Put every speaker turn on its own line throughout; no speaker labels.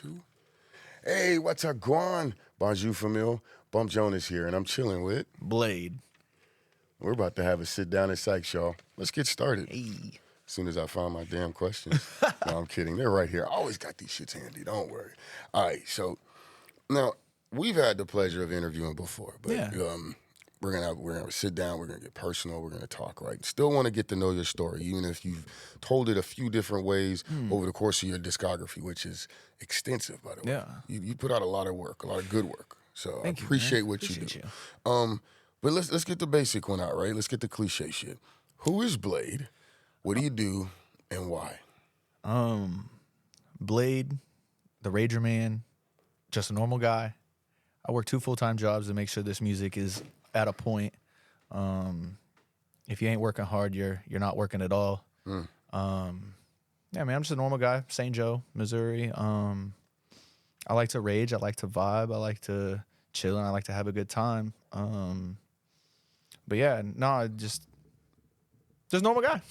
2. Hey, what's up, Guan? Bonjour, famille. Bump Jonas here, and I'm chilling with
Blade.
We're about to have a sit down at Syke, y'all. Let's get started.
Hey.
As soon as I find my damn questions. No, I'm kidding. They're right here. I always got these shits handy. Don't worry. All right, so now we've had the pleasure of interviewing before, but we're gonna sit down. We're gonna get personal. We're gonna talk. Right. Still want to get to know your story, even if you've told it a few different ways over the course of your discography, which is extensive, by the way.
Yeah.
You put out a lot of work, a lot of good work. So
Thank
I
you,
appreciate
man.
what you do. But let's get the basic one out, right? Let's get the cliche shit. Who is Blade? What do you do, and why?
Blade, the Rager Man, just a normal guy. I work 2 full-time jobs to make sure this music is at a point. If you ain't working hard, you're not working at all. Yeah, man, I'm just a normal guy, St. Joe, Missouri. I like to rage. I like to vibe. I like to chill, and I like to have a good time. But yeah, no, just a normal guy.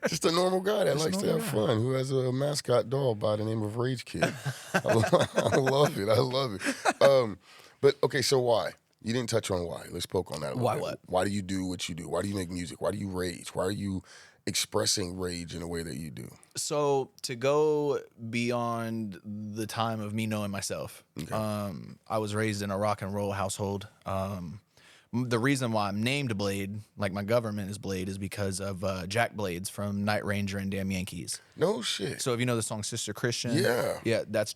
Just a normal guy that likes to have fun, who has a mascot dog by the name of Rage Kid. I love it. I love it. But okay, so why? You didn't touch on why. Let's poke on that a little bit.
What?
Why do you do what you do? Why do you make music? Why do you rage? Why are you expressing rage in a way that you do?
So to go beyond the time of me knowing myself, I was raised in a rock and roll household. The reason why I'm named Blade, like my government is Blade, is because of Jack Blades from Night Ranger and Damn Yankees.
No shit.
So if you know the song Sister Christian, yeah, that's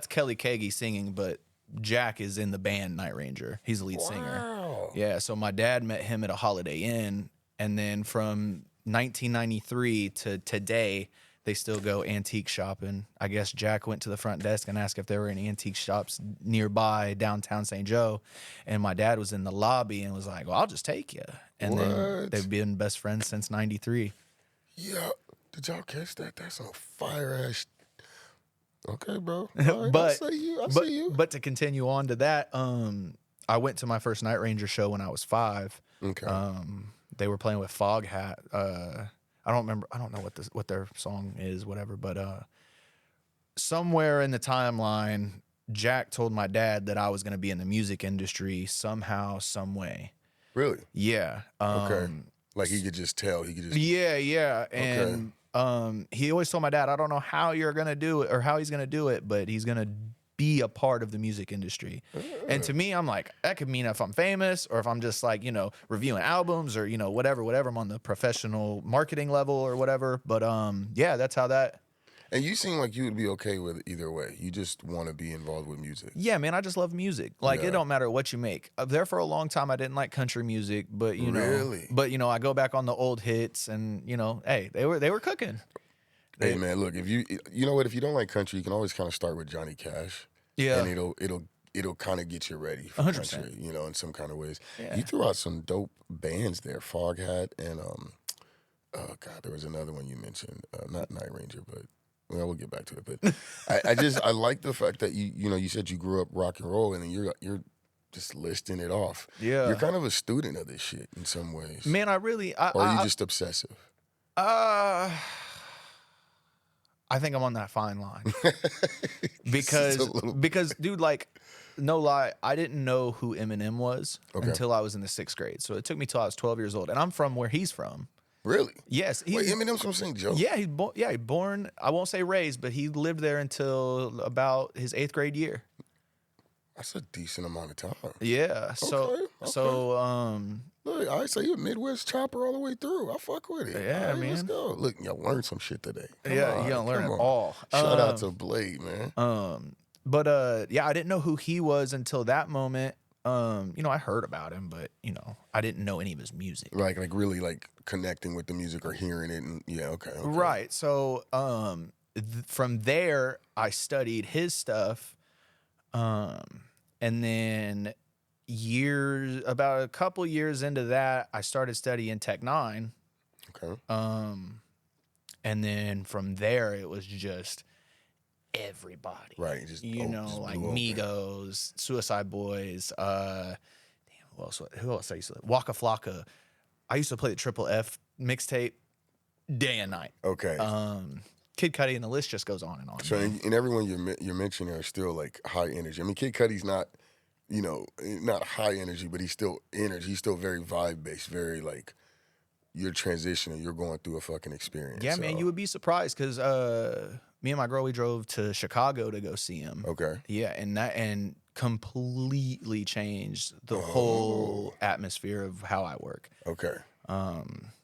Kelly Kagi singing, but Jack is in the band Night Ranger. He's the lead singer. Yeah, so my dad met him at a Holiday Inn, and then from 1993 to today, they still go antique shopping. I guess Jack went to the front desk and asked if there were any antique shops nearby downtown St. Joe. And my dad was in the lobby and was like, well, I'll just take you. And then they've been best friends since 93.
Yeah. Did y'all catch that? That's a fire-ass. Okay, bro. Right, I see you.
But to continue on to that, I went to my first Night Ranger show when I was 5.
Okay.
They were playing with Fog Hat. I don't know what their song is, whatever, but somewhere in the timeline, Jack told my dad that I was going to be in the music industry somehow, some way.
Really?
Yeah.
Okay. Like he could just tell.
Yeah. And he always told my dad, I don't know how you're going to do it or how he's going to do it, but he's going to be a part of the music industry. And to me, I'm like, that could mean if I'm famous or if I'm just like, reviewing albums or, whatever, I'm on the professional marketing level or whatever. But yeah, that's how that.
And you seem like you would be okay with either way. You just want to be involved with music.
Yeah, man, I just love music. Like, It don't matter what you make. There for a long time, I didn't like country music, but
Really?
But I go back on the old hits and, hey, they were cooking.
Hey man, look, if you know what, if you don't like country, you can always kind of start with Johnny Cash.
Yeah.
And it'll kind of get you ready for
100%.
country, in some kind of ways.
Yeah.
You threw out some dope bands there, Fog Hat and oh god, there was another one you mentioned, not Night Ranger, but we'll get back to it. But I like the fact that you said you grew up rock and roll and then you're just listing it off.
Yeah.
You're kind of a student of this shit in some ways.
Man,
or are you just obsessive?
I think I'm on that fine line because dude, like, no lie, I didn't know who Eminem was until I was in the 6th grade. So it took me till I was 12 years old, and I'm from where he's from.
Really?
Yes.
Wait, Eminem's from St. Joe?
Yeah, he's born. I won't say raised, but he lived there until about his 8th grade year.
That's a decent amount of time.
Yeah.
Okay.
Look,
I say you're a Midwest chopper all the way through. I fuck with it.
Yeah, man.
Let's go. Look, y'all learned some shit today.
You gonna learn it all.
Shout out to Blade, man.
But yeah, I didn't know who he was until that moment. I heard about him, but I didn't know any of his music.
Like really like connecting with the music or hearing it, and okay.
Right. So from there, I studied his stuff, and then about a couple years into that, I started studying Tech 9.
Okay.
And then from there, it was just everybody.
Right. Just
like Migos, Suicide Boys, who else I used to Waka Flocka. I used to play the Triple F mixtape day and night.
Okay.
Kid Cudi, and the list just goes on and on.
So, and everyone you're mentioning are still like high energy. I mean, Kid Cudi's not, not high energy, but he's still energy. He's still very vibe based, very like you're transitioning, you're going through a fucking experience.
Yeah, man, you would be surprised because me and my girl, we drove to Chicago to go see him.
Okay.
Yeah, and completely changed the whole atmosphere of how I work.
Okay.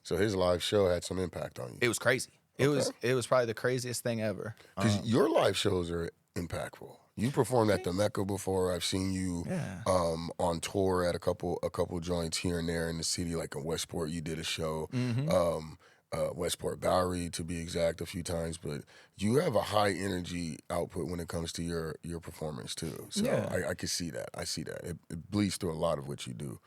So his live show had some impact on you.
It was crazy. It was probably the craziest thing ever.
Because your live shows are impactful. You performed at the Mecca before. I've seen you on tour at a couple joints here and there in the city, like in Westport. You did a show, Westport Bowery to be exact, a few times. But you have a high energy output when it comes to your performance too. So I can see that. I see that. It bleeds through a lot of what you do.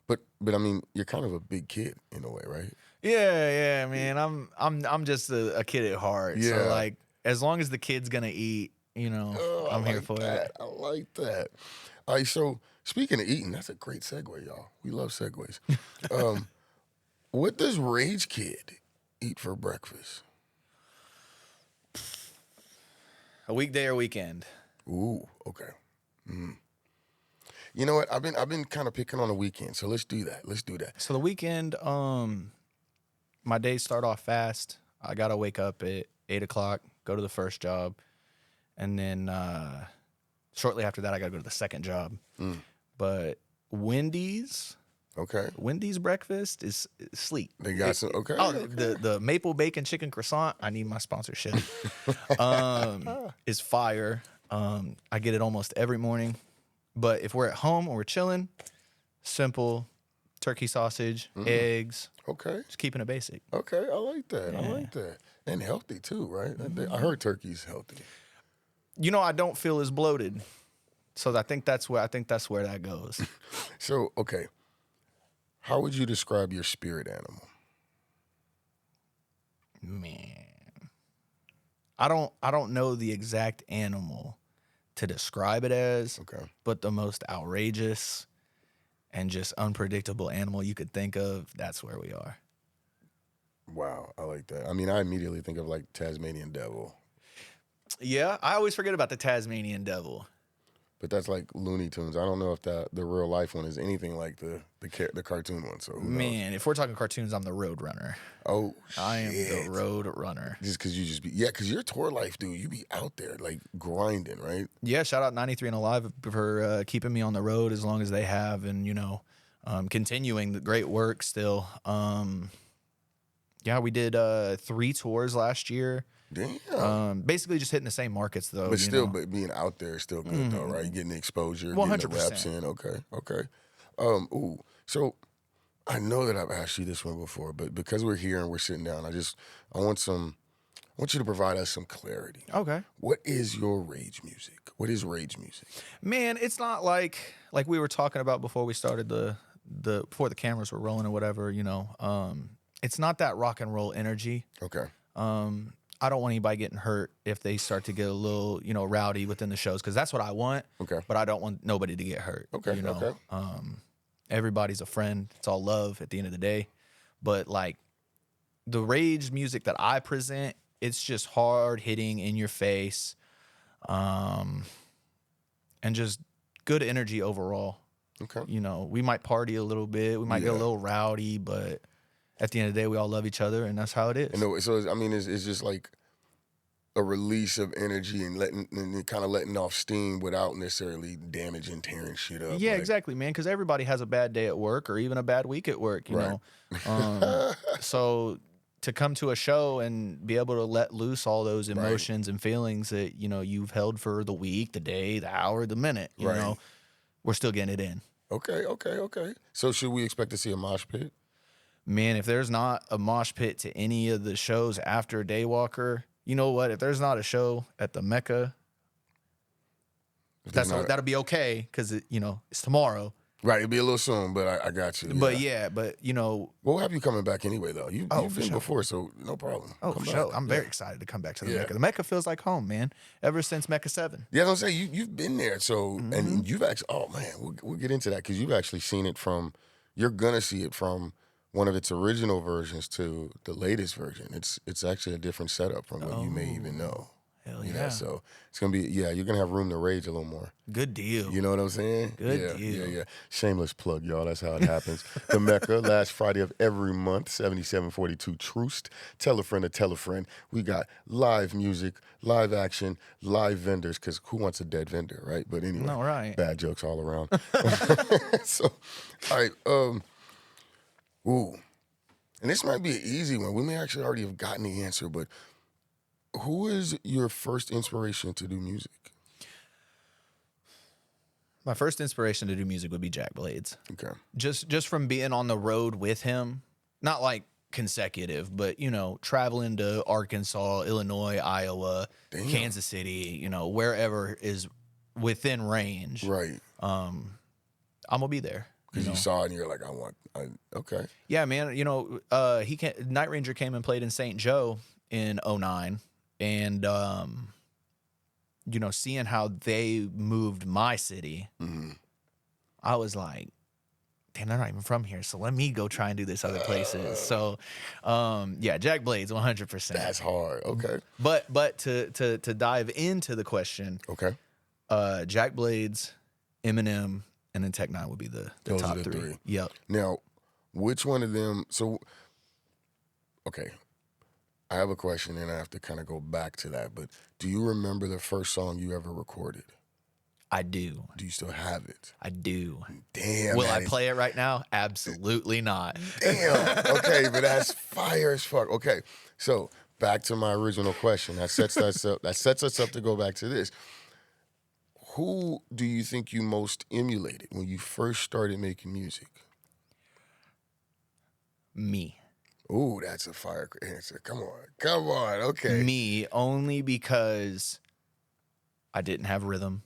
But I mean, you're kind of a big kid in a way, right?
Yeah, man. I'm just a kid at heart. Yeah. So like, as long as the kid's gonna eat, I'm here for it.
I like that. All right. So speaking of eating, that's a great segue, y'all. We love segues. What does Rage Kid eat for breakfast?
A weekday or weekend?
Ooh, okay. Mm. You know what? I've been kind of picking on the weekend, so let's do that.
So the weekend, my days start off fast. I gotta wake up at 8:00, go to the first job, and then shortly after that, I gotta go to the second job. But Wendy's breakfast is sleep.
They got some
the maple bacon chicken croissant. I need my sponsorship. Is fire. I get it almost every morning. But if we're at home or we're chilling, simple turkey sausage, eggs.
Okay.
Just keeping it basic.
Okay, I like that. Yeah. I like that. And healthy too, right? I heard turkey's healthy.
I don't feel as bloated. So I think that's where that goes.
So, okay. How would you describe your spirit animal?
Man. I don't know the exact animal to describe it as, but the most outrageous and just unpredictable animal you could think of, that's where we are.
Wow, I like that. I mean, I immediately think of like Tasmanian devil.
Yeah, I always forget about the Tasmanian devil.
But that's like Looney Tunes. I don't know if the real life one is anything like the cartoon one. So who knows?
If we're talking cartoons, I'm the Road Runner.
Oh,
I am the Road Runner.
Just because you because your tour life, dude, you be out there like grinding, right?
Yeah, shout out 93 and Alive for keeping me on the road as long as they have, and continuing the great work still. Yeah, we did 3 tours last year.
Damn.
Basically just hitting the same markets though.
But still, but being out there is still good though, right? You're getting the exposure, 100%. Getting the reps in. Okay. So I know that I've asked you this one before, but because we're here and we're sitting down, I want you to provide us some clarity.
Okay.
What is your rage music? What is rage music?
Man, it's not like we were talking about before we started before the cameras were rolling or whatever, it's not that rock and roll energy.
Okay.
I don't want anybody getting hurt if they start to get a little, rowdy within the shows, because that's what I want.
Okay.
But I don't want nobody to get hurt.
Okay. Okay.
Everybody's a friend. It's all love at the end of the day. But like the rage music that I present, it's just hard hitting in your face, and just good energy overall.
Okay.
We might party a little bit. We might get a little rowdy, but at the end of the day, we all love each other, and that's how it is.
So I mean, it's just like a release of energy and kind of letting off steam without necessarily damaging, tearing shit up.
Yeah, exactly, man. Because everybody has a bad day at work or even a bad week at work, you know. So to come to a show and be able to let loose all those emotions and feelings that you've held for the week, the day, the hour, the minute, you know, we're still getting it in.
Okay. So should we expect to see a mosh pit?
Man, if there's not a mosh pit to any of the shows after Daywalker, you know what? If there's not a show at the Mecca, that'll be okay because it's tomorrow.
Right, it'll be a little soon, but I got you.
Yeah. But
we'll have you coming back anyway, though. You've been
sure.
before, so no problem.
Oh, for sure. I'm very excited to come back to the Mecca. The Mecca feels like home, man. Ever since Mecca 7.
Yeah, I'm saying you've been there, so and you've actually. Oh man, we'll get into that because you've actually seen it from. You're gonna see it from one of its original versions to the latest version. It's actually a different setup from what you may even know.
Hell yeah.
So it's going to be, you're going to have room to rage a little more.
Good deal.
You know what I'm saying?
Good deal.
Yeah. Shameless plug, y'all. That's how it happens. The Mecca, last Friday of every month, 7742 Troost. Tell a friend to tell a friend. We got live music, live action, live vendors, because who wants a dead vendor, right? But anyway,
No, right.
Bad jokes all around. So, all right. Ooh. And this might be an easy one. We may actually already have gotten the answer, but who is your first inspiration to do music?
My first inspiration to do music would be Jack Blades.
Okay.
Just from being on the road with him, not like consecutive, but, you know, traveling to Arkansas, Illinois, Iowa, Kansas City, you know, wherever is within range.
Right.
I'm going to be there.
Because you saw it and you're like, okay.
Yeah, man. You know, Night Ranger came and played in St. Joe in 2009. And, you know, seeing how they moved my city, I was like, damn, they're not even from here. So let me go try and do this other places. So, yeah, Jack Blades, 100%.
That's hard. Okay.
But to dive into the question,
okay,
Jack Blades, Eminem, and then Tech Nine would be the top three. Yep.
Now, which one of them? So, okay. I have a question, and I have to kind of go back to that. But do you remember the first song you ever recorded?
I do.
Do you still have it?
I do.
Damn.
Will I play it right now? Absolutely not.
Damn. Okay, but that's fire as fuck. Okay, so back to my original question. That sets us up. That sets us up to go back to this. Who do you think you most emulated when you first started making music?
Me.
Ooh, that's a fire answer. Come on. Okay.
Me, only because I didn't have rhythm.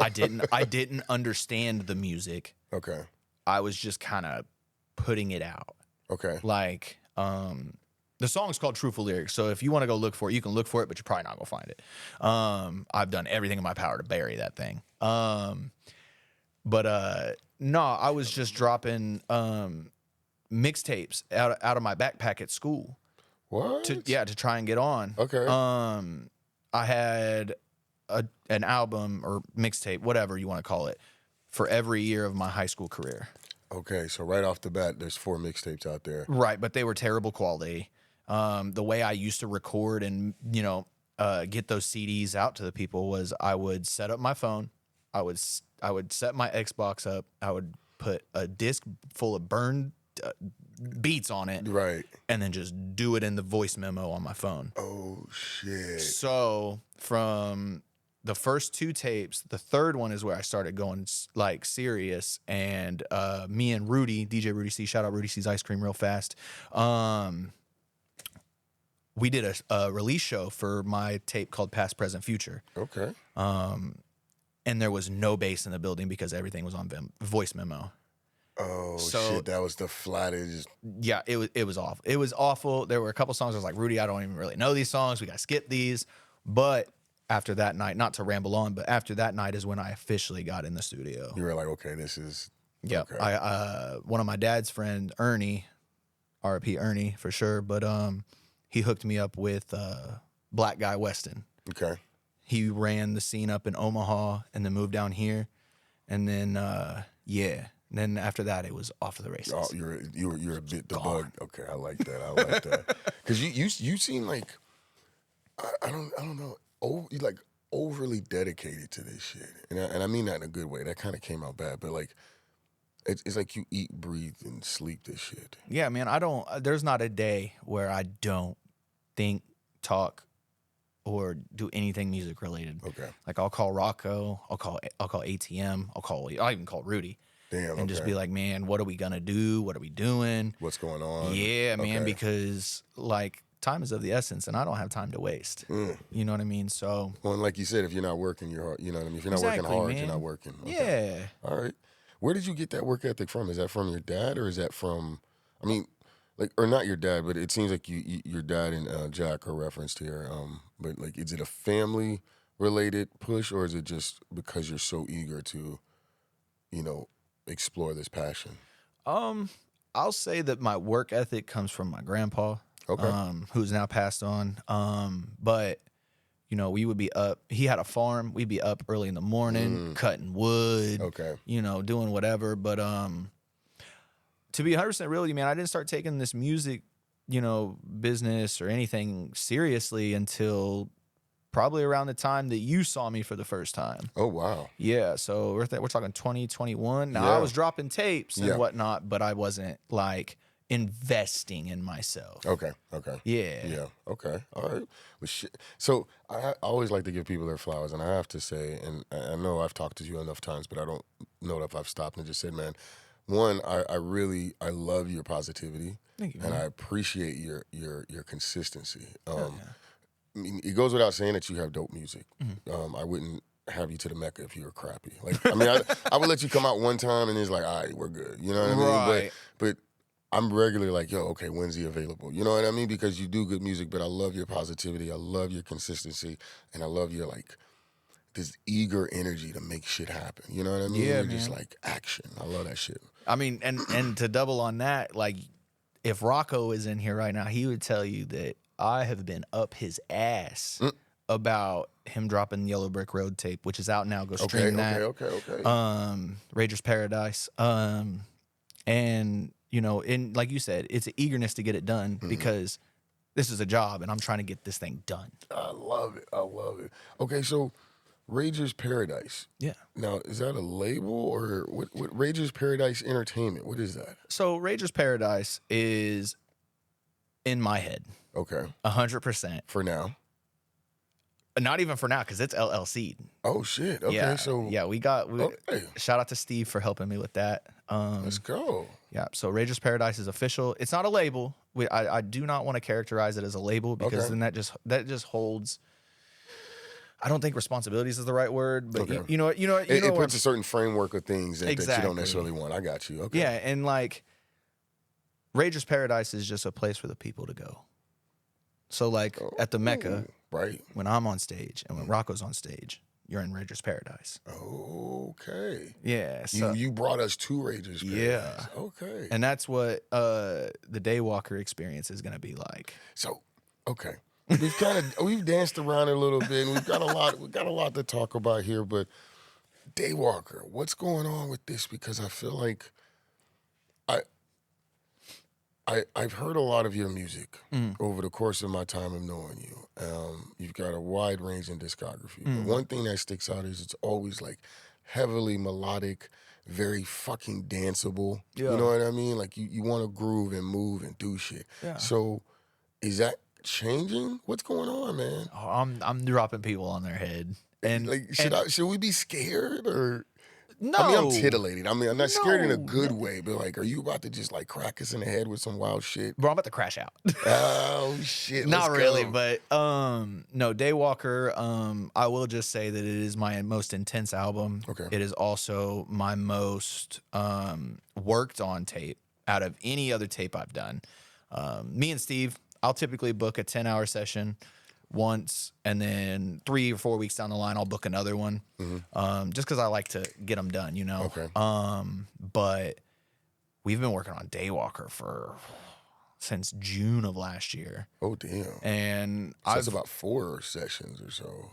I didn't understand the music.
Okay.
I was just kind of putting it out.
Okay.
Like, the song's called Truthful Lyrics, so if you want to go look for it, you can look for it, but you're probably not going to find it. I've done everything in my power to bury that thing. But no, I was just dropping mixtapes out of my backpack at school.
What?
To try and get on.
Okay.
I had an album or mixtape, whatever you want to call it, for every year of my high school career.
Okay, so right off the bat, there's 4 mixtapes out there.
Right, but they were terrible quality. The way I used to record and, you know, get those CDs out to the people was I would set up my phone. I would set my Xbox up. I would put a disc full of burned beats on it.
Right.
And then just do it in the voice memo on my phone.
Oh, shit.
So from the first 2 tapes, the third one is where I started going like serious. And me and Rudy, DJ Rudy C, shout out Rudy C's Ice Cream real fast. We did a release show for my tape called Past, Present, Future.
Okay.
And there was no bass in the building because everything was on voice memo.
Oh, shit, that was the flattest.
Yeah, it was awful. It was awful. There were a couple songs I was like, Rudy, I don't even really know these songs. We got to skip these. But after that night, not to ramble on, but after that night is when I officially got in the studio.
You were like, okay, this is...
Yeah.
Okay.
One of my dad's friend, Ernie, R.I.P. Ernie for sure, but he hooked me up with Black Guy Weston.
Okay.
He ran the scene up in Omaha and then moved down here. And then, And then after that, it was off to the races.
Oh, you're a bit the bug. Okay, I like that. Because you seem like I don't know, overly dedicated to this shit, and I mean that in a good way. That kind of came out bad, but like it's like you eat, breathe, and sleep this shit.
Yeah, man. There's not a day where I don't think, talk, or do anything music related.
Okay.
Like I'll call Rocco, I'll call ATM, I'll even call Rudy.
Damn,
and just be like, man, what are we gonna do? What are we doing?
What's going on?
Yeah, man, because like time is of the essence, and I don't have time to waste. You know what I mean? So,
well, and like you said, if you're not working, you're hard. You know what I mean? If you're not working hard,
man.
You're not working.
Okay.
Yeah. All right. Where did you get that work ethic from? Is that from your dad, or is that from? I mean, like, or not your dad, but it seems like your dad and Jack are referenced here. But like, is it a family related push, or is it just because you're so eager to, you know, explore this passion?
I'll say that my work ethic comes from my grandpa, who's now passed on. But you know, we would be up. He had a farm. We'd be up early in the morning, cutting wood. You know, doing whatever. But to be 100% real with you, man, I didn't start taking this music, you know, business or anything seriously until probably around the time that you saw me for the first time.
Oh, wow.
Yeah, so we're talking 2021. Now, I was dropping tapes and whatnot, but I wasn't, like, investing in myself.
Okay.
Yeah.
Okay. All right. Well, shit. So I always like to give people their flowers, and I have to say, and I know I've talked to you enough times, but I don't know if I've stopped and just said, man, one, I love your positivity.
Thank you,
and
man.
I appreciate your consistency. I mean, it goes without saying that you have dope music. I wouldn't have you to the Mecca if you were crappy. Like, I mean, I would let you come out one time and it's like, all right, we're good. You know what I mean?
Right.
But I'm regularly like, yo, okay, when's he available? You know what I mean? Because you do good music, but I love your positivity. I love your consistency. And I love your, like, this eager energy to make shit happen. You know what I mean?
Yeah,
You're
man.
just like action. I love that shit.
I mean, and to double on that, like, if Rocco is in here right now, he would tell you that I have been up his ass about him dropping Yellow Brick Road tape, which is out now. Go stream that.
Okay.
Rager's Paradise. And, you know, and like you said, it's an eagerness to get it done because this is a job and I'm trying to get this thing done.
I love it. Okay, so Rager's Paradise.
Yeah.
Now, is that a label or what Rager's Paradise Entertainment? What is that?
So Rager's Paradise is in my head.
Okay.
100%.
For now.
Not even for now, because it's LLC'd.
Oh, shit. Okay,
yeah,
so.
Yeah, shout out to Steve for helping me with that.
Let's go.
Yeah, so Rager's Paradise is official. It's not a label. I do not want to characterize it as a label because then that just holds. I don't think responsibilities is the right word, but you know
it puts a certain framework of things that you don't necessarily want. I got you. Okay.
Yeah, and like Rager's Paradise is just a place for the people to go. So like at the Mecca,
right?
When I'm on stage and when Rocco's on stage, you're in Rager's Paradise.
Okay.
Yeah. So
you brought us to Rager's Paradise.
Yeah.
Okay.
And that's what the Daywalker experience is going to be like.
So, okay. We've danced around it a little bit, and we've got a lot to talk about here, but Daywalker, what's going on with this? Because I feel like I've heard a lot of your music over the course of my time of knowing you. You've got a wide range in discography. But one thing that sticks out is it's always like heavily melodic, very fucking danceable.
Yeah.
You know what I mean? Like you want to groove and move and do shit. Yeah. So is that changing? What's going on, man?
Oh, I'm dropping people on their head. And
like should we be scared or?
No.
I mean, I'm titillated. I mean, I'm not scared in a good way, but like, are you about to just like crack us in the head with some wild shit?
Bro, I'm about to crash out.
Oh shit.
Not really, but no, Daywalker, I will just say that it is my most intense album.
Okay.
It is also my most worked on tape out of any other tape I've done. Me and Steve, I'll typically book a 10-hour session once, and then 3 or 4 weeks down the line, I'll book another one, just because I like to get them done, you know?
Okay.
But we've been working on Daywalker since June of last year.
Oh, damn.
And
so that's about 4 sessions or so.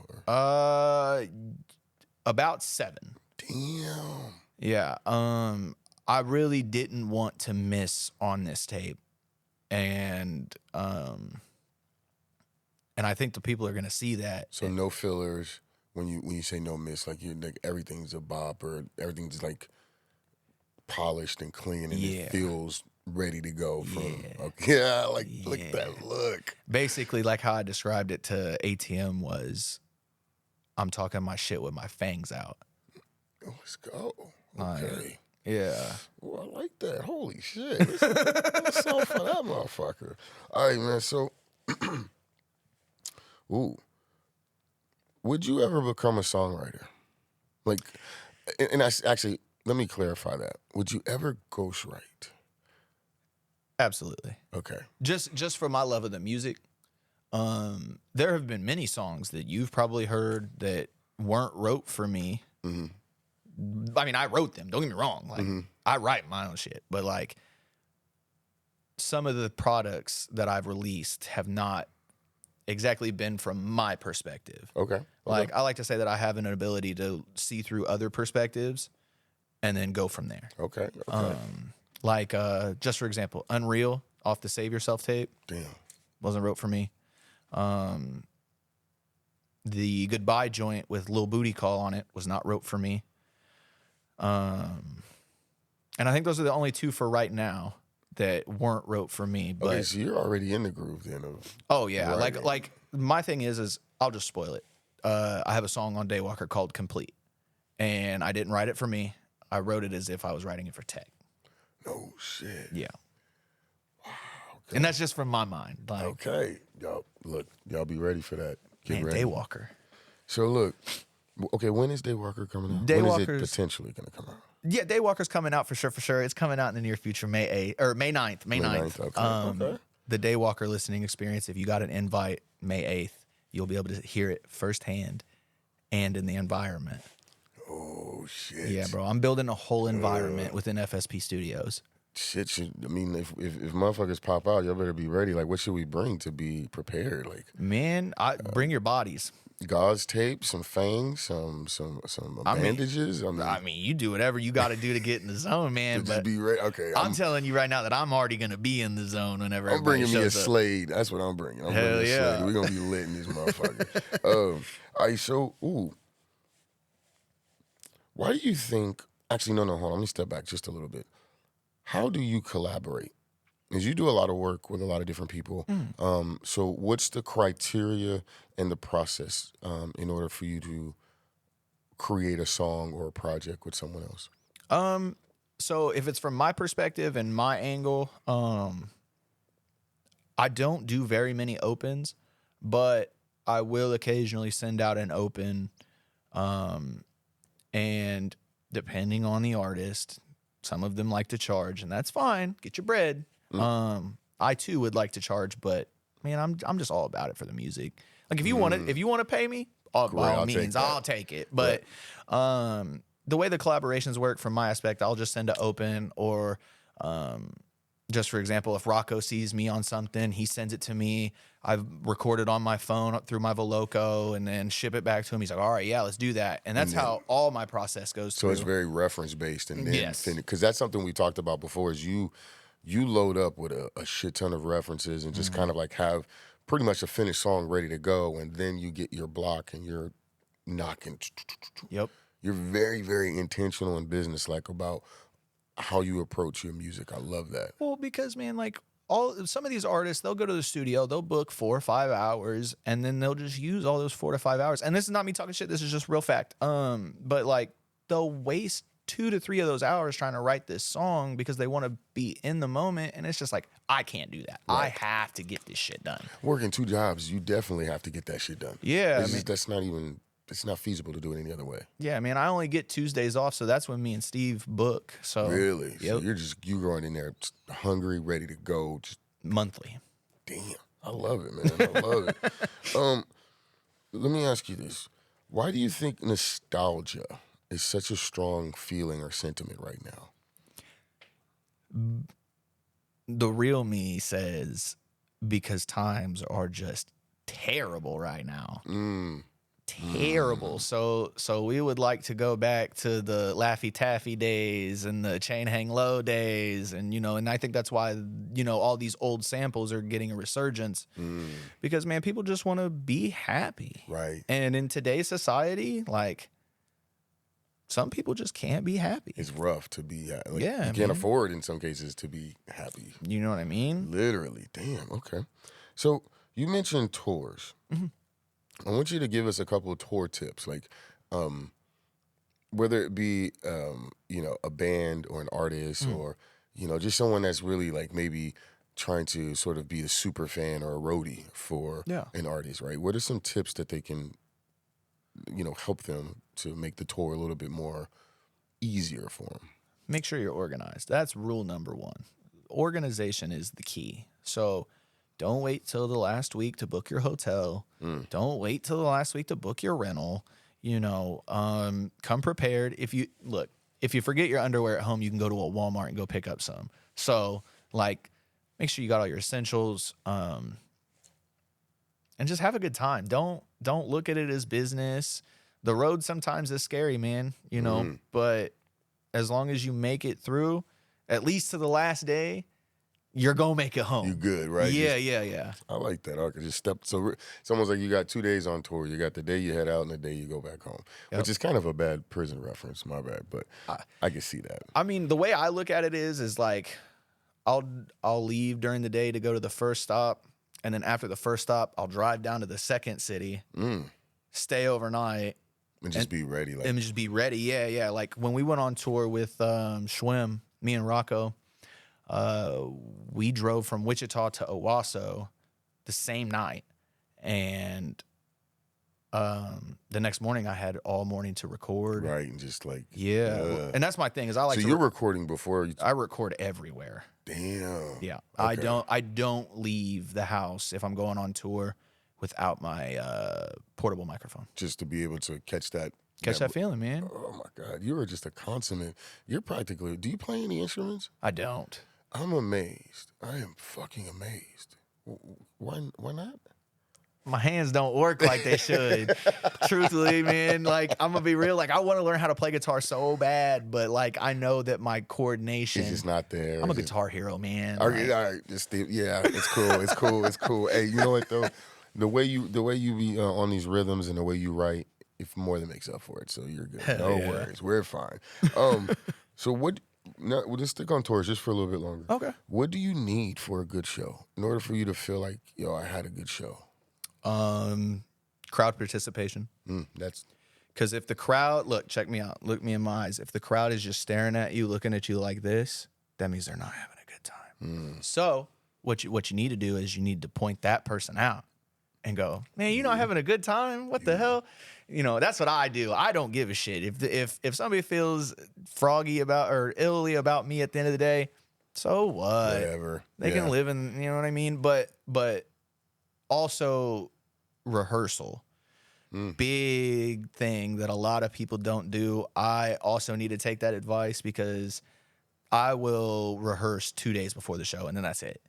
About 7.
Damn.
Yeah. I really didn't want to miss on this tape. And I think the people are gonna see that.
So no fillers when you say no miss, like you like everything's a bop or everything's like polished and clean and it feels ready to go from look at that look.
Basically, like how I described it to ATM was, I'm talking my shit with my fangs out.
Let's go. Okay.
Yeah.
Well, I like that. Holy shit. Let's song for that motherfucker. All right, man. So ooh. Would you ever become a songwriter? Like, and I actually, let me clarify that. Would you ever ghostwrite?
Absolutely.
Okay.
Just for my love of the music, there have been many songs that you've probably heard that weren't wrote for me. I mean, I wrote them. Don't get me wrong. Like, I write my own shit. But, like, some of the products that I've released have not exactly been from my perspective.
Okay.
Like, I like to say that I have an ability to see through other perspectives and then go from there.
Okay.
Like, just for example, Unreal off the Save Yourself tape.
Damn.
Wasn't wrote for me. The Goodbye joint with Lil Booty Call on it was not wrote for me. And I think those are the only two for right now that weren't wrote for me. But
okay, so you're already in the groove then of
oh yeah,
writing.
like my thing is I'll just spoil it. I have a song on Daywalker called Complete, and I didn't write it for me. I wrote it as if I was writing it for Tech.
No shit.
Yeah.
Wow. Okay.
And that's just from my mind. Like,
okay. Y'all be ready for that. Get
man,
ready.
Daywalker.
So look, okay, when is Daywalker coming out? When is it potentially going to come out?
Yeah, Daywalker's coming out for sure. It's coming out in the near future, May 9th. May 9th.
Okay.
The Daywalker listening experience, if you got an invite May 8th, you'll be able to hear it firsthand and in the environment.
Oh, shit.
Yeah, bro. I'm building a whole environment within FSP Studios.
Shit, I mean, if motherfuckers pop out, y'all better be ready. Like, what should we bring to be prepared? Like,
man, bring your bodies.
Gauze tape, some fangs, some bandages.
I mean, you do whatever you got to do to get in the zone, man. But
just be ready. Okay,
I'm telling you right now that I'm already gonna be in the zone whenever.
I'm bringing me a
shows up.
Slade. That's what I'm bringing.
Hell
bringing
yeah.
a Slade. We're gonna be lit in this motherfucker. All right, so why do you think? Actually, no. Hold on. Let me step back just a little bit. How do you collaborate? Because you do a lot of work with a lot of different people. So what's the criteria and the process in order for you to create a song or a project with someone else?
So if it's from my perspective and my angle, I don't do very many opens, but I will occasionally send out an open. And depending on the artist, some of them like to charge, and that's fine. Get your bread. I too would like to charge, but man, I'm just all about it for the music. Like if you want to pay me, by all means, I'll take it. But the way the collaborations work, from my aspect, I'll just send an open, or just for example, if Rocco sees me on something, he sends it to me. I've recorded on my phone through my Veloco and then ship it back to him. He's like, all right, yeah, let's do that. And that's how all my process goes through.
So it's very reference based, and then
yes,
because that's something we talked about before. Is you load up with a shit ton of references and just kind of like have pretty much a finished song ready to go, and then you get your block and you're knocking.
Yep.
You're very, very intentional and businesslike about how you approach your music. I love that.
Well, because man, like some of these artists, they'll go to the studio, they'll book 4 or 5 hours, and then they'll just use all those 4 to 5 hours. And this is not me talking shit. This is just real fact. But like they'll waste 2 to 3 of those hours trying to write this song because they want to be in the moment, and it's just like, I can't do that. Right. I have to get this shit done.
Working 2 jobs, you definitely have to get that shit done.
Yeah,
it's not feasible to do it any other way.
Yeah, man, I only get Tuesdays off, so that's when me and Steve book. So
really,
yep.
So you're going in there hungry, ready to go, just
monthly.
Damn, I love it, man. I love it. Let me ask you this: why do you think nostalgia is such a strong feeling or sentiment right now?
The real me says because times are just terrible right now. Terrible. So we would like to go back to the Laffy Taffy days and the Chain Hang Low days, and and I think that's why all these old samples are getting a resurgence, because man, people just want to be happy,
right?
And in today's society, like, some people just can't be happy.
It's rough to be happy. Like,
yeah,
you can't afford in some cases to be happy.
You know what I mean?
Literally. Damn. Okay. So you mentioned tours. I want you to give us a couple of tour tips, like whether it be a band or an artist or just someone that's really like maybe trying to sort of be a super fan or a roadie for an artist, right? What are some tips that they can help them to make the tour a little bit more easier for them?
Make sure you're organized. That's rule number 1. Organization is the key. So don't wait till the last week to book your hotel. Don't wait till the last week to book your rental. Come prepared. If you forget your underwear at home, you can go to a Walmart and go pick up some. So, like, make sure you got all your essentials, and just have a good time. Don't look at it as business. The road sometimes is scary, man, you know, but as long as you make it through, at least to the last day, you're going to make it home.
You good, right?
Yeah.
I like that. I could just step. So it's almost like you got 2 days on tour. You got the day you head out and the day you go back home, which is kind of a bad prison reference. My bad, but I can see that.
I mean, the way I look at it is like I'll leave during the day to go to the first stop. And then after the first stop, I'll drive down to the second city, stay overnight.
And just be ready.
And just be ready. Yeah. Like when we went on tour with Schwim, me and Rocco, we drove from Wichita to Owasso the same night. And the next morning I had all morning to record.
Right. And just like.
Yeah. And that's my thing is I like
so you're recording before.
I record everywhere.
Damn.
Yeah. Okay. I don't leave the house if I'm going on tour without my portable microphone.
Just to be able to catch that
feeling, man.
Oh my God. You are just a consummate. You're practically, do you play any instruments?
I don't.
I'm amazed. I am fucking amazed. Why not?
My hands don't work like they should. Truthfully, man, like I'm gonna be real. Like I want to learn how to play guitar so bad, but like I know that my coordination
is just not there.
I'm a guitar hero, man.
All right. It's cool. Hey, you know what though? The way you be on these rhythms and the way you write, it more than makes up for it. So you're good. No worries. We're fine. So what? No, we'll just stick on tours just for a little bit longer.
Okay.
What do you need for a good show in order for you to feel like, yo, I had a good show?
Crowd participation.
That's
because if the crowd check me out, look me in my eyes. If the crowd is just staring at you, looking at you like this, that means they're not having a good time. So what you need to do is you need to point that person out and go, man, you're not having a good time. What the hell? You know, that's what I do. I don't give a shit. If somebody feels froggy about or illy about me at the end of the day, so what?
Whatever.
They can live in, you know what I mean? But also rehearsal. Big thing that a lot of people don't do. I also need to take that advice because I will rehearse 2 days before the show and then that's it.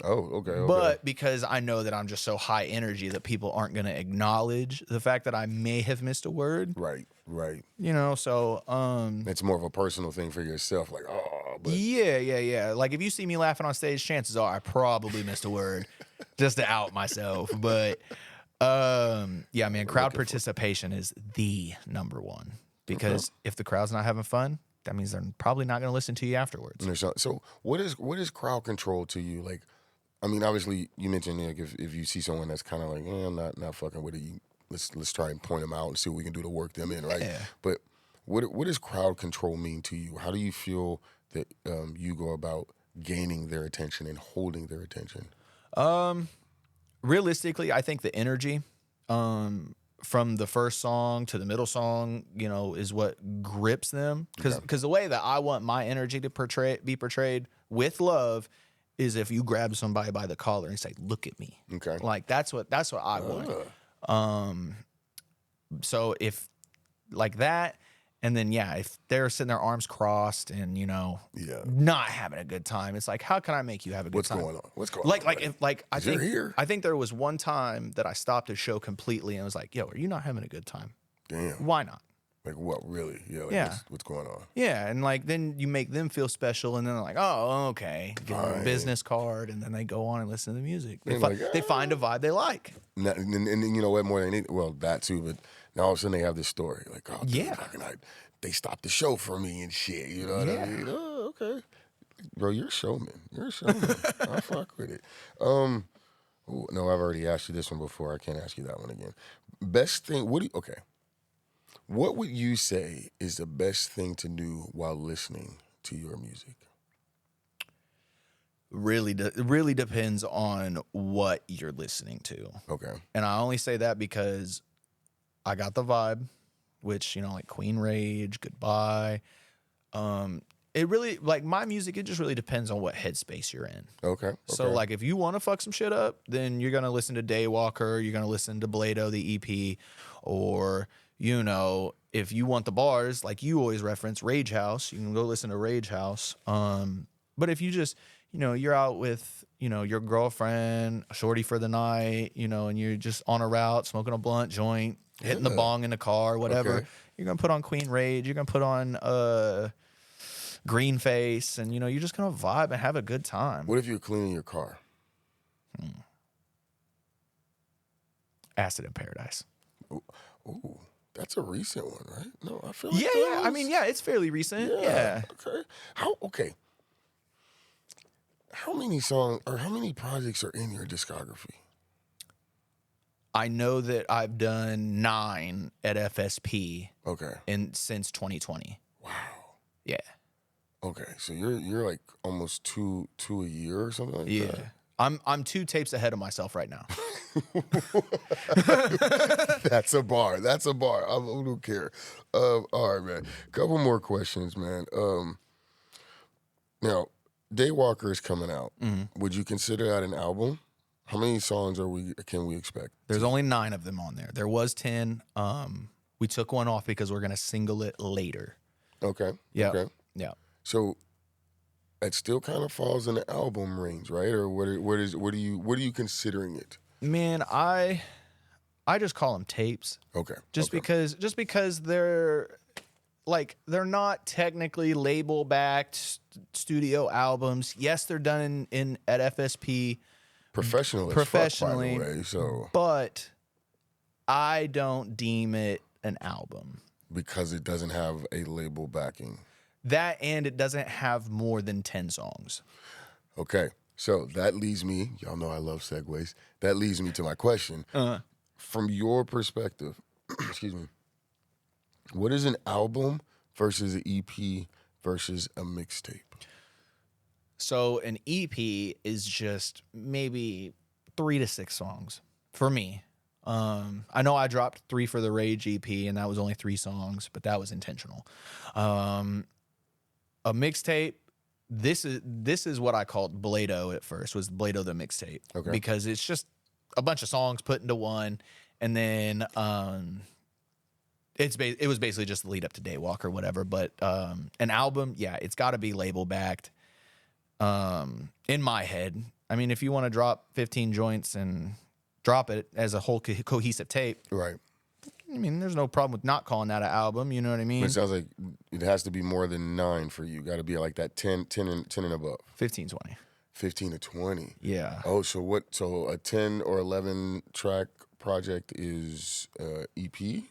Oh, okay.
But because I know that I'm just so high energy that people aren't going to acknowledge the fact that I may have missed a word.
Right.
You know, so
it's more of a personal thing for yourself, like, oh, but
yeah. Like if you see me laughing on stage, chances are I probably missed a word just to out myself. But yeah, man, crowd participation is the number one because if the crowd's not having fun, that means they're probably not going to listen to you afterwards.
So what is crowd control to you? Like, I mean, obviously you mentioned like if you see someone that's kind of like, I'm not fucking with it, let's try and point them out and see what we can do to work them in, right? Yeah. But what does crowd control mean to you? How do you feel that you go about gaining their attention and holding their attention?
Realistically, I think the energy from the first song to the middle song, you know, is what grips them. Because the way that I want my energy to be portrayed with love is if you grab somebody by the collar and say, "Look at me." Okay. Like that's what I want. So if like that, and then if they're sitting their arms crossed and not having a good time, it's like, how can I make you have a good time?
What's going on?
I think there was one time that I stopped a show completely and was like, "Yo, are you not having a good time?
Damn.
Why not?"
Like what, really? What's going on?
Yeah, and like then you make them feel special, and then they're like, "Oh, okay." Give them a business card, and then they go on and listen to the music. They find a vibe they like.
And you know what? More than anything, well, that too, but now all of a sudden they have this story like, "Oh, dude, they stopped the show for me and shit." You know what I mean? Oh, okay, bro, you're a showman. I fuck with it. No, I've already asked you this one before. I can't ask you that one again. Best thing? What would you say is the best thing to do while listening to your music?
Really depends on what you're listening to.
Okay.
And I only say that because I got the vibe, which, like Queen Rage, Goodbye. It really, like my music, it just really depends on what headspace you're in.
Okay.
So like if you want to fuck some shit up, then you're going to listen to Daywalker, you're going to listen to Blado, the EP, or... if you want the bars, like you always reference Rage House, you can go listen to Rage House. But if you just, you're out with, your girlfriend, a shorty for the night, and you're just on a route, smoking a blunt joint, hitting the bong in the car, whatever, you're going to put on Queen Rage, you're going to put on Green Face, and, you're just going to vibe and have a good time.
What if you're cleaning your car?
Acid in Paradise.
Ooh, that's a recent one, right? No, I feel like
yeah. I mean, it's fairly recent. Yeah.
Okay. How many songs or how many projects are in your discography?
I know that I've done 9 at FSP.
Okay.
Since 2020.
Wow.
Yeah.
Okay, so you're like almost two a year or something like that.
Yeah. I'm 2 tapes ahead of myself right now.
That's a bar. I don't care. All right, man. Couple more questions, man. Now, Daywalker is coming out. Mm-hmm. Would you consider that an album? How many songs can we expect?
There's only 9 of them on there. There was 10. We took one off because we're gonna single it later.
Okay.
Yeah.
Okay.
Yeah.
So it still kind of falls in the album range, right? Or what are you considering it?
Man, I just call them tapes.
Okay.
Because they're not technically label backed studio albums. Yes, they're done at FSP
professionally, by the way, so
but I don't deem it an album
because it doesn't have a label backing.
That, and it doesn't have more than 10 songs.
Okay, so that leads me, y'all know I love segues, that leads me to my question. From your perspective, excuse me, what is an album versus an EP versus a mixtape?
So an EP is just maybe 3 to 6 songs for me. I know I dropped 3 for the Rage EP, and that was only 3 songs, but that was intentional. A mixtape, this is what I called Blado at first, was Blado the mixtape.
Okay.
Because it's just a bunch of songs put into one, and then it was basically just the lead up to Daywalk or whatever. But an album, yeah, it's got to be label backed. In my head, I mean, if you want to drop 15 joints and drop it as a whole cohesive tape,
right?
I mean, there's no problem with not calling that an album. You know what I mean?
But it sounds like it has to be more than 9 for you. Got to be like that 10 and above.
15, 20.
15 to 20.
Yeah.
Oh, so a 10 or 11 track project is EP?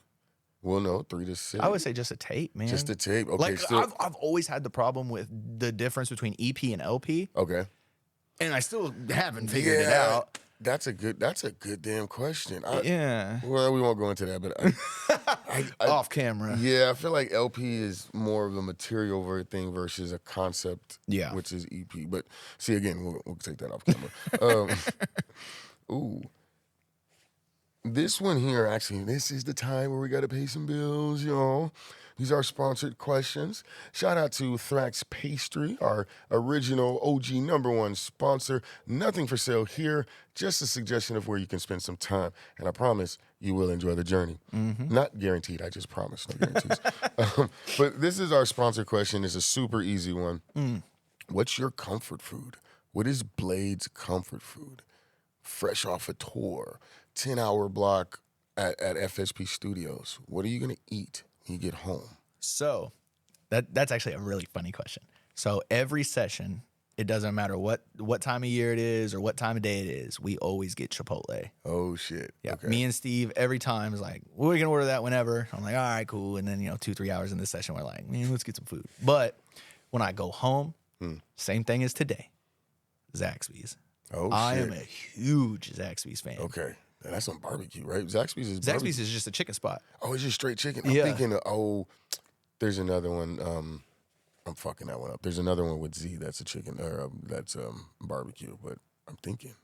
Well, no, 3 to 6.
I would say just a tape, man.
Just a tape. Okay.
Like, I've always had the problem with the difference between EP and LP.
Okay.
And I still haven't figured it out.
That's a good damn question.
Yeah.
Well, we won't go into that, but
off camera.
Yeah, I feel like LP is more of a material thing versus a concept, which is EP. But see, again, we'll take that off camera. Ooh. This one here, actually, this is the time where we got to pay some bills, y'all. These are sponsored questions. Shout out to Thrax Pastry, our original OG #1 sponsor. Nothing for sale here, just a suggestion of where you can spend some time. And I promise you will enjoy the journey. Mm-hmm. Not guaranteed, I just promise, no guarantees. But this is our sponsor question. It's a super easy one. What's your comfort food? What is Blade's comfort food? Fresh off a tour, 10-hour block at FSP Studios. What are you going to eat when you get home?
So that's actually a really funny question. So every session, it doesn't matter what time of year it is or what time of day it is, we always get Chipotle.
Oh, shit.
Yeah.
Okay.
Me and Steve, every time is like, we're going to order that whenever. I'm like, all right, cool. And then, 2-3 hours in the session, we're like, man, let's get some food. But when I go home, same thing as today, Zaxby's.
Oh,
I
shit.
am a huge Zaxby's fan.
Okay. That's on barbecue, right? Zaxby's
is just a chicken spot.
Oh, it's just straight chicken. I'm thinking, there's another one. I'm fucking that one up. There's another one with Z that's a chicken, or that's barbecue, but I'm thinking.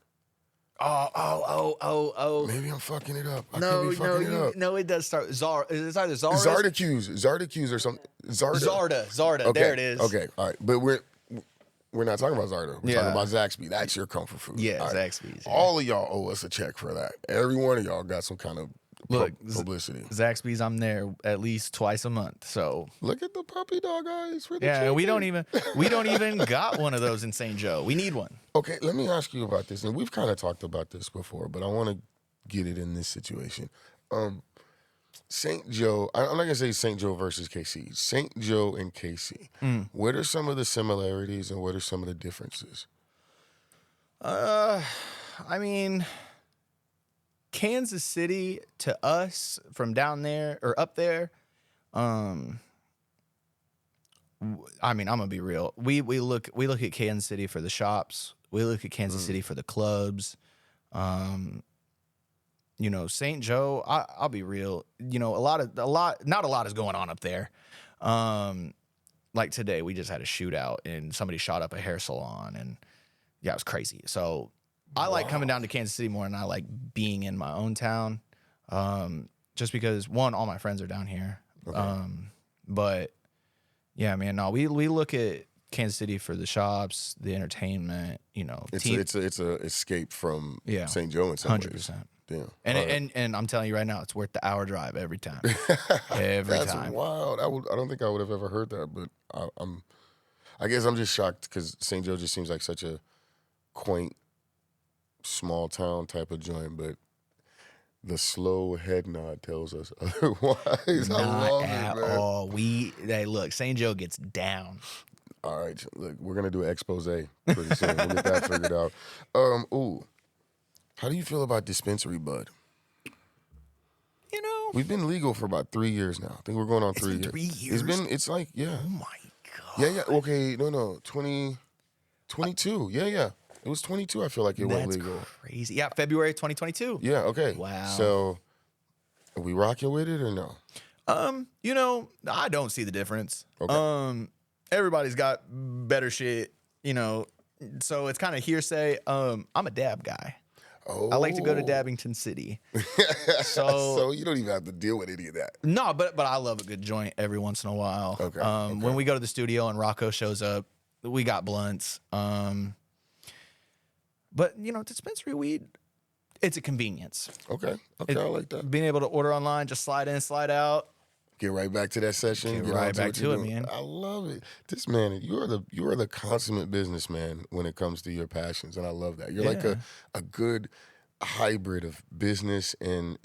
Oh.
Maybe I'm fucking it up. I could be fucking it up.
No, it does start. It's either Zara.
Zardacuse or something.
Zarda.
Okay.
There it is.
Okay, all right. But we're not talking about Zarda. We're talking about Zaxby. That's your comfort food.
Yeah,
all right.
Zaxby's. Yeah.
All of y'all owe us a check for that. Every one of y'all got some kind of
Look,
publicity.
Zaxby's, I'm there at least twice a month. So
look at the puppy dog eyes for the
chicken. we don't even got one of those in St. Joe. We need one.
Okay, let me ask you about this, and we've kind of talked about this before, but I want to get it in this situation. St. Joe, I'm not gonna say St. Joe versus KC. St. Joe and KC. What are some of the similarities and what are some of the differences?
I mean, Kansas City to us from down there or up there, I mean, I'm gonna be real. We look at Kansas City for the shops. We look at Kansas City for the clubs. St. Joe, I'll be real. Not a lot is going on up there. Like today, we just had a shootout and somebody shot up a hair salon, and yeah, it was crazy. So I like coming down to Kansas City more than I like being in my own town. Just because one, all my friends are down here. Okay. But yeah, man, no, we look at Kansas City for the shops, the entertainment.
It's a escape from St. Joe in some 100%. Ways. Yeah.
And I'm telling you right now, it's worth the hour drive every time.
That's wild. I don't think I would have ever heard that, but I guess I'm just shocked because St. Joe just seems like such a quaint, small town type of joint, but the slow head nod tells us otherwise.
Not at all. Look, St. Joe gets down.
All right, look, we're gonna do an expose pretty soon. We'll get that figured out. How do you feel about dispensary bud? We've been legal for about 3 years now. I think we're going on 3 years.
3 years?
It's like, yeah.
Oh my God.
Yeah. Okay, no. 2022. Yeah. It was 22, I feel like it went legal.
That's crazy. Yeah, February 2022.
Yeah, okay.
Wow.
So, are we rocking with it or no?
I don't see the difference.
Okay.
Everybody's got better shit, so it's kind of hearsay. I'm a dab guy.
Oh.
I like to go to Dabbington City.
So you don't even have to deal with any of that.
No, but I love a good joint every once in a while.
Okay.
When we go to the studio and Rocco shows up, we got blunts. But dispensary weed, it's a convenience.
Okay, I like that.
Being able to order online, just slide in, slide out.
Get right back to that session.
Get right back to it, man.
I love it. This man, you are the consummate businessman when it comes to your passions, and I love that. You're like a good hybrid of business and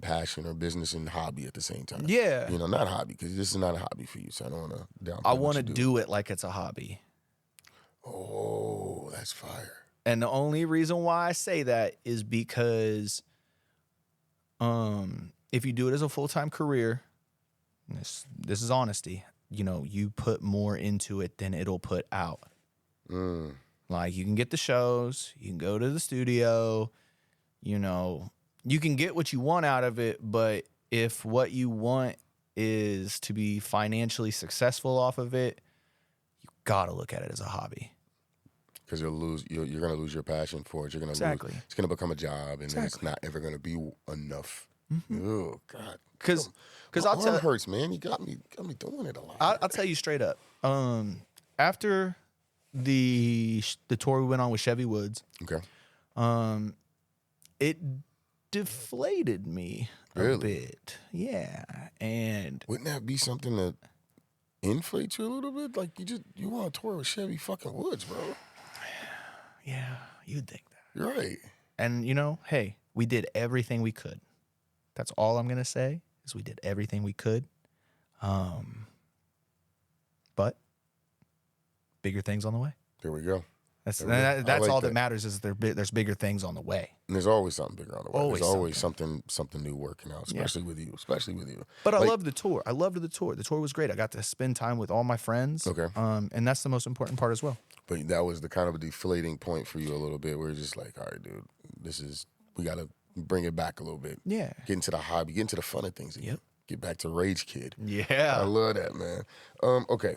passion, or business and hobby at the same time.
Yeah.
Not hobby, because this is not a hobby for you, so I don't want to downplay.
I want to do it like it's a hobby.
Oh, that's fire.
And the only reason why I say that is because if you do it as a full-time career, this is honesty, you put more into it than it'll put out. Like, you can get the shows, you can go to the studio, you can get what you want out of it, but if what you want is to be financially successful off of it, you gotta look at it as a hobby.
Because you're gonna lose your passion for it. You're gonna
exactly.
It's gonna become a job, and it's not ever gonna be enough. Oh God!
Because
I'll tell hurts, man. You got me doing it a lot.
I'll tell you straight up. After the tour we went on with Chevy Woods,
okay,
it deflated me a bit. Yeah, and
wouldn't that be something that inflates you a little bit? Like you want to tour with Chevy fucking Woods, bro?
Yeah, you'd think that.
You're right.
And hey, we did everything we could. That's all I'm gonna say is we did everything we could. But bigger things on the way.
There we go.
That's all that matters is there's bigger things on the way.
And there's always something bigger on the way. There's always something new working out, especially with you.
But I loved the tour. I loved the tour. The tour was great. I got to spend time with all my friends.
Okay.
And that's the most important part as well.
But that was the kind of a deflating point for you a little bit, where you're just like, all right, dude, we got to bring it back a little bit.
Yeah.
Get into the hobby, get into the fun of things again.
Yep.
Get back to Rage Kid.
Yeah.
I love that, man. Okay.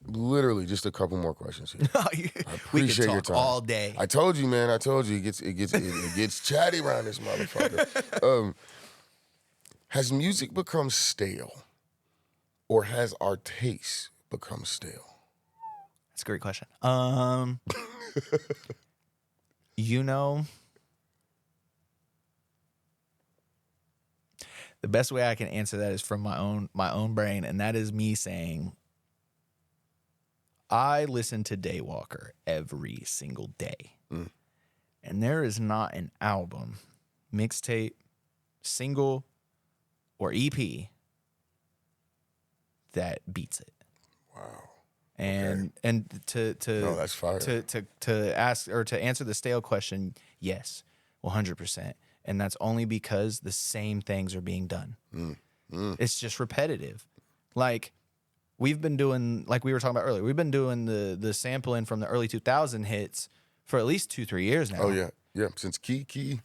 Literally just a couple more questions here. I appreciate your time
all day.
I told you, man. It gets chatty around this motherfucker. Has music become stale, or has our taste become stale?
That's a great question. The best way I can answer that is from my own brain, and that is me saying, I listen to Daywalker every single day. And there is not an album, mixtape, single, or EP that beats it.
Wow.
And to
no, that's fire.
To ask or to answer the stale question, yes, 100%. And that's only because the same things are being done. It's just repetitive. Like we've been doing, like we were talking about earlier, we've been doing the sampling from the early 2000 hits for at least 2-3 years now.
Oh yeah, since Key.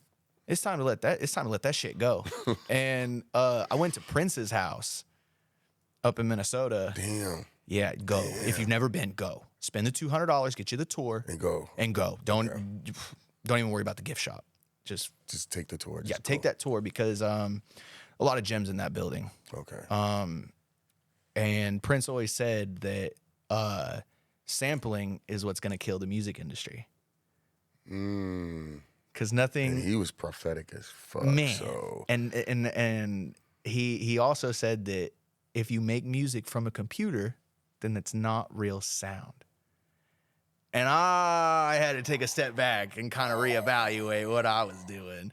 It's time to let that shit go. And I went to Prince's house up in Minnesota.
Damn.
Yeah, go. Damn. If you've never been, go. Spend the $200, get you the tour,
and go.
Don't even worry about the gift shop. Just
take the tour.
Yeah, take that tour because a lot of gems in that building.
Okay.
And Prince always said that sampling is what's going to kill the music industry. Because nothing.
And he was prophetic as fuck.
Man.
So.
And he also said that if you make music from a computer, then it's not real sound. And I had to take a step back and kind of reevaluate what I was doing.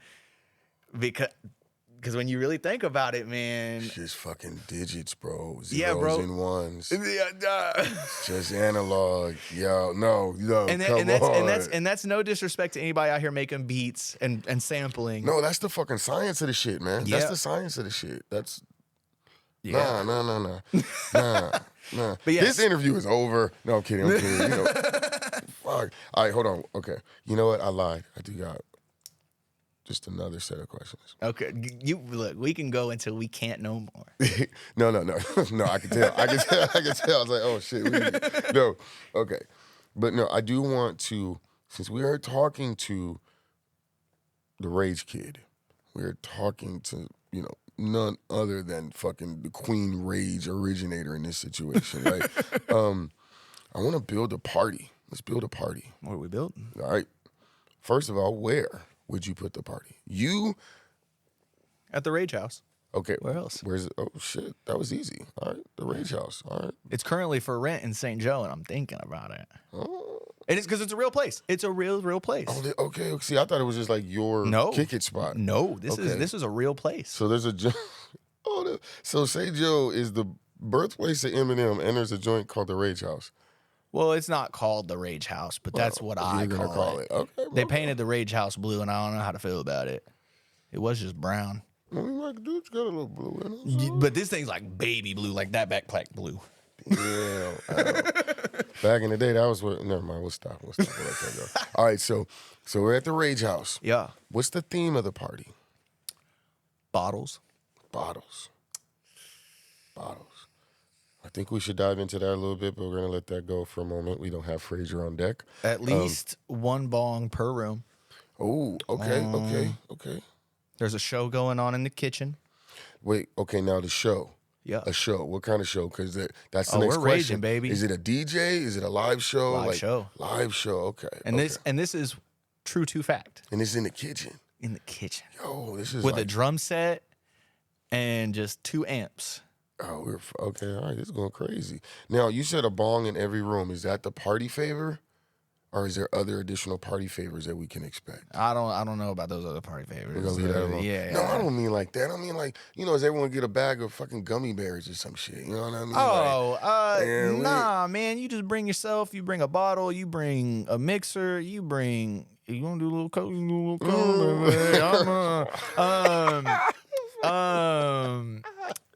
Because when you really think about it, man.
It's just fucking digits, bro.
Zeros
and ones.
Yeah,
just analog. Yo, no.
And that's no disrespect to anybody out here making beats and sampling.
No, that's the fucking science of the shit, man.
Yeah.
That's the science of the shit. That's
yeah.
Nah. But
yes.
This interview is over. No, I'm kidding. You know. Fuck. All right, hold on. Okay. You know what? I lied. I do got just another set of questions.
Okay. You look, we can go until we can't no more.
No. No, I can tell. I can tell. I was like, oh shit. No. Okay. But no, I do want to, since we are talking to the Rage Kid, we're talking to, none other than fucking the Queen Rage originator in this situation, right? I want to build a party. Let's build a party.
What are we building?
All right. First of all, where would you put the party? You?
At the Rage House.
Okay.
Where else?
Where's it? Oh, shit. That was easy. All right. The Rage House. All right.
It's currently for rent in St. Joe, and I'm thinking about it.
Oh.
And it's because it's a real place. It's a real place.
Oh, okay. See, I thought it was just like your kick it spot.
No, this is a real place.
So there's a so St. Joe is the birthplace of Eminem, and there's a joint called the Rage House.
Well, it's not called the Rage House, but that's what I call it.
Okay,
they painted the Rage House blue, and I don't know how to feel about it. It was just brown.
I mean, like, dude's got a little blue in it.
But this thing's like baby blue, like that backpack blue.
Yeah. Back in the day, that was what. Never mind. We'll stop. We'll let that go. All right. So we're at the Rage House.
Yeah.
What's the theme of the party?
Bottles.
I think we should dive into that a little bit, but we're gonna let that go for a moment. We don't have Fraser on deck.
At least one bong per room.
Oh, okay.
There's a show going on in the kitchen.
Wait, okay, now the show.
Yeah.
A show. What kind of show? Because that's the next
we're
question.
Raging, baby.
Is it a DJ? Is it a live show?
Live show.
Live show, okay.
And this is true to fact.
And it's in the kitchen.
In the kitchen.
Yo, this is
with a drum set and just 2 amps.
Oh, okay. All right, this is going crazy. Now, you said a bong in every room. Is that the party favor? Or is there other additional party favors that we can expect?
I don't know about those other party favors.
We're gonna leave that alone.
Yeah.
No, I don't mean like that. I mean like, does everyone get a bag of fucking gummy bears or some shit? You know what I mean?
Oh, nah, man. You just bring yourself. You bring a bottle. You bring a mixer. You want to do a little coke?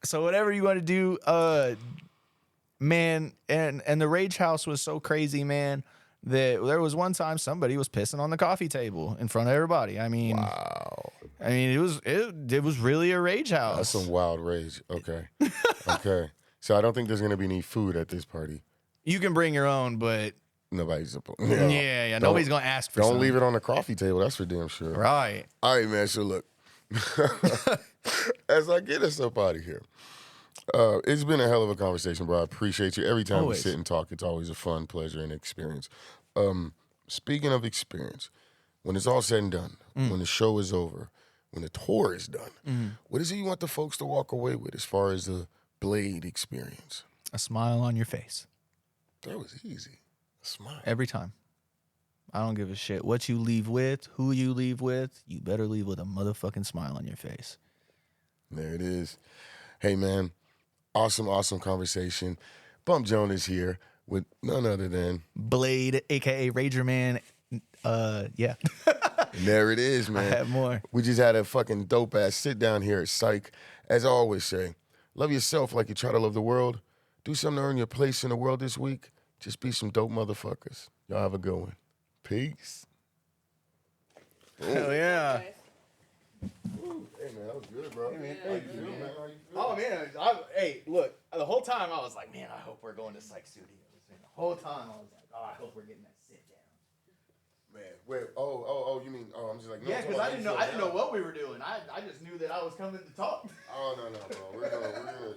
So whatever you want to do, man. And the Rage House was so crazy, man, that there was one time somebody was pissing on the coffee table in front of everybody. I mean,
wow.
I mean, it was really a Rage House.
That's some wild rage. Okay. Okay. So I don't think there's going to be any food at this party.
You can bring your own, but
nobody's
yeah. Nobody's going to ask for
Don't leave it on the coffee table. That's for damn sure.
Right.
All right, man. So look, as I get us up out of here, it's been a hell of a conversation, bro. I appreciate you. Every time we sit and talk, it's always a fun, pleasure, and experience. Speaking of experience, when it's all said and done, when the show is over, when the tour is done, what is it you want the folks to walk away with as far as the Blade experience?
A smile on your face.
That was easy. A smile.
Every time. I don't give a shit what you leave with, who you leave with. You better leave with a motherfucking smile on your face.
There it is. Hey, man. Awesome, awesome conversation. Bump Jonas here with none other than
Blade, a.k.a. Rager Man. Yeah.
And there it is, man.
I have more.
We just had a fucking dope-ass sit-down here at Syke. As I always say, love yourself like you try to love the world. Do something to earn your place in the world this week. Just be some dope motherfuckers. Y'all have a good one. Peace.
Hell yeah.
Ooh, hey, man, that was good, bro.
Hey, man,
thank you, man. How you feel?
Oh, man. Hey, look. The whole time I was like, man, I hope we're going to Syke Studios. And the whole time I was like, oh, I hope we're getting that sit down.
Man, wait. You mean? I'm just like, no.
Yeah, because I didn't know what we were doing. I just knew that I was coming to talk.
Oh no, bro. We're gonna